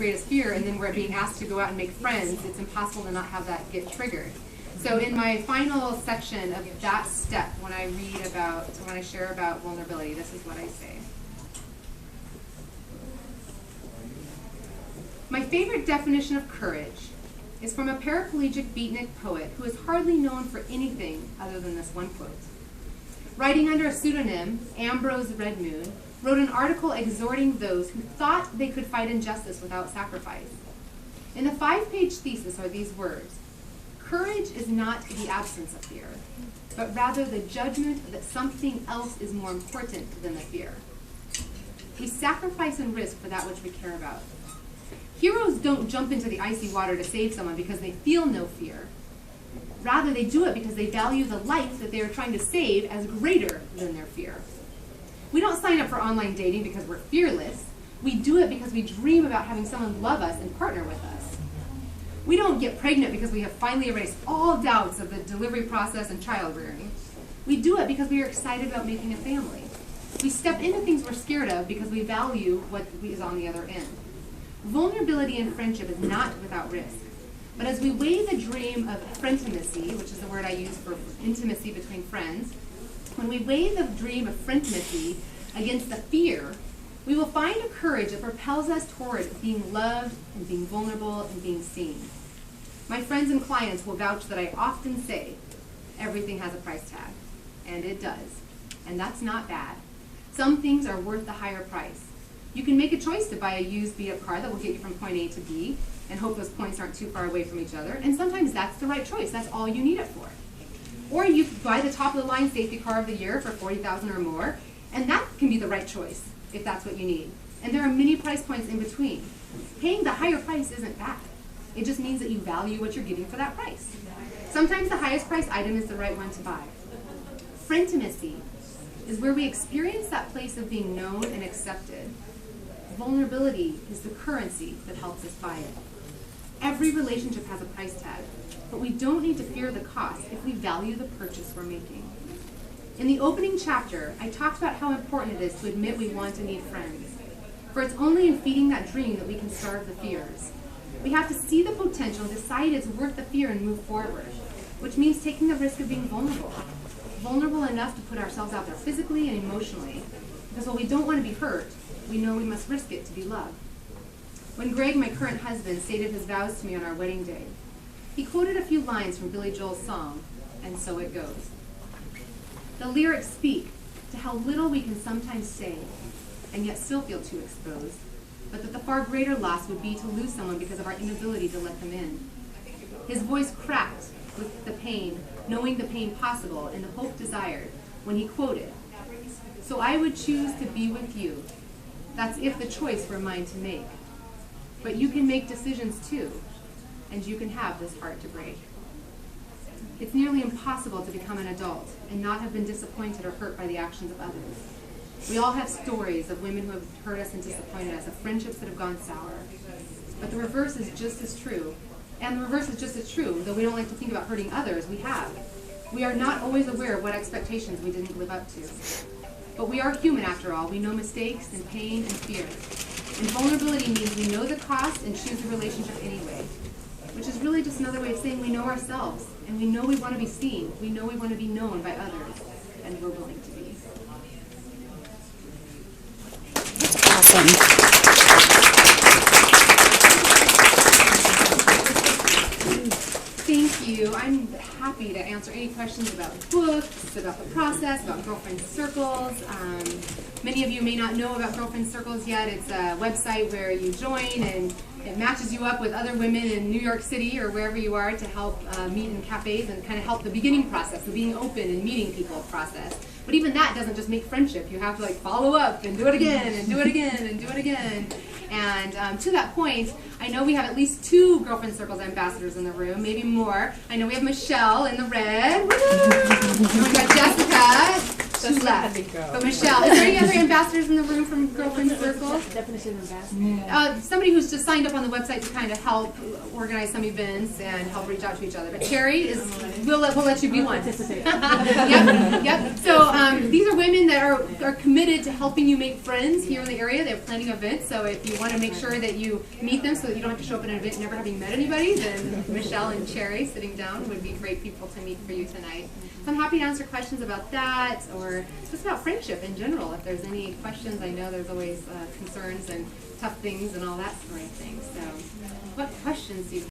greatest fear, and then we're being asked to go out and make friends, it's impossible to not have that get triggered. So in my final section of that step, when I share about vulnerability, this is what I say. My favorite definition of courage is from a paraplegic beatnik poet who is hardly known for anything other than this one quote. Writing under a pseudonym, Ambrose Redmoon wrote an article exhorting those who thought they could fight injustice without sacrifice. In the 5-page thesis are these words: courage is not the absence of fear, but rather the judgment that something else is more important than the fear. We sacrifice and risk for that which we care about. Heroes don't jump into the icy water to save someone because they feel no fear. Rather, they do it because they value the life that they are trying to save as greater than their fear. We don't sign up for online dating because we're fearless. We do it because we dream about having someone love us and partner with us. We don't get pregnant because we have finally erased all doubts of the delivery process and child rearing. We do it because we are excited about making a family. We step into things we're scared of because we value what is on the other end. Vulnerability in friendship is not without risk. But as we weigh the dream of frientimacy, which is the word I use for intimacy between friends, when we weigh the dream of frientimacy against the fear, we will find a courage that propels us toward being loved and being vulnerable and being seen. My friends and clients will vouch that I often say, everything has a price tag. And it does. And that's not bad. Some things are worth the higher price. You can make a choice to buy a used beat-up car that will get you from point A to B and hope those points aren't too far away from each other. And sometimes that's the right choice. That's all you need it for. Or you buy the top-of-the-line safety car of the year for $40,000 or more, and that can be the right choice if that's what you need. And there are many price points in between. Paying the higher price isn't bad. It just means that you value what you're getting for that price. Sometimes the highest price item is the right one to buy. Frientimacy is where we experience that place of being known and accepted. Vulnerability is the currency that helps us buy it. Every relationship has a price tag, but we don't need to fear the cost if we value the purchase we're making. In the opening chapter, I talked about how important it is to admit we want and need friends. For it's only in feeding that dream that we can starve the fears. We have to see the potential, decide it's worth the fear, and move forward, which means taking the risk of being vulnerable. Vulnerable enough to put ourselves out there physically and emotionally, because while we don't want to be hurt, we know we must risk it to be loved. When Greg, my current husband, stated his vows to me on our wedding day, he quoted a few lines from Billy Joel's song, And So It Goes. The lyrics speak to how little we can sometimes say, and yet still feel too exposed, but that the far greater loss would be to lose someone because of our inability to let them in. His voice cracked with the pain, knowing the pain possible and the hope desired, when he quoted, So I would choose to be with you. That's if the choice were mine to make. But you can make decisions too, and you can have this heart to break. It's nearly impossible to become an adult and not have been disappointed or hurt by the actions of others. We all have stories of women who have hurt us and disappointed us, of friendships that have gone sour. But the reverse is just as true. And the reverse is just as true, though we don't like to think about hurting others, we have. We are not always aware of what expectations we didn't live up to. But we are human after all. We know mistakes and pain and fear. And vulnerability means we know the cost and choose the relationship anyway, which is really just another way of saying we know ourselves, and we know we want to be seen. We know we want to be known by others, and we're willing to be. That's awesome. Thank you. I'm happy to answer any questions about books, about the process, about Girlfriend Circles. Many of you may not know about Girlfriend Circles yet. It's a website where you join and it matches you up with other women in New York City or wherever you are to help meet in cafes and kind of help the beginning process, the being open and meeting people process. But even that doesn't just make friendship. You have to follow up and do it again and do it again and do it again. And to that point, I know we have at least 2 Girlfriend Circles ambassadors in the room, maybe more. I know we have Michelle in the red. Woo! And we got Jessica. Two left. But Michelle, is there any other ambassadors in the room from Girlfriend Circle? Definition of ambassador. Somebody who's just signed up on the website to kind of help organize some events and help reach out to each other. But Terry is, we'll let you be one. Yep. So these are women that are committed to helping you make friends here in the area. They're planning events, so if you want to make sure that you meet them so that you don't have to show up at an event never having met anybody, then Michelle and Cherry sitting down would be great people to meet for you tonight. So I'm happy to answer questions about that or just about friendship in general. If there's any questions, I know there's always concerns and tough things and all that sort of thing. So what questions do you